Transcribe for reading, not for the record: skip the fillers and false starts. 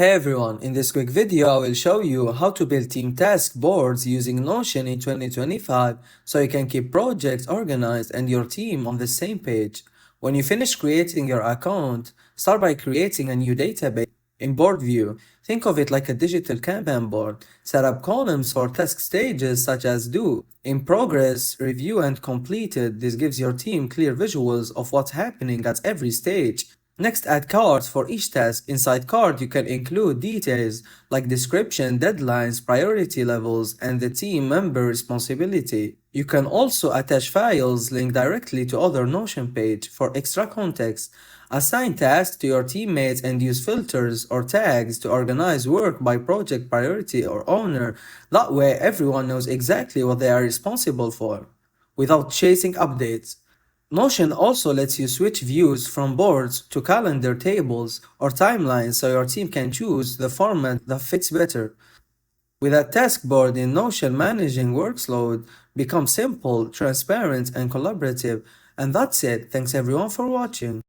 Hey everyone, in this quick video I will show you how to build team task boards using Notion in 2025 so you can keep projects organized and your team on the same page. When you finish creating your account, start by creating a new database in board view. Think of it like a digital Kanban board. Set up columns for task stages such as do, in progress, review and completed. This gives your team clear visuals of what's happening at every stage. Next, add cards for each task. Inside card, you can include details like description, deadlines, priority levels, and the team member responsibility. You can also attach files linked directly to other Notion page for extra context. Assign tasks to your teammates and use filters or tags to organize work by project priority or owner. That way, everyone knows exactly what they are responsible for without chasing updates. Notion also lets you switch views from boards to calendar tables or timelines so your team can choose the format that fits better. With a task board in Notion, managing workload becomes simple, transparent, and collaborative. And that's it. Thanks everyone for watching.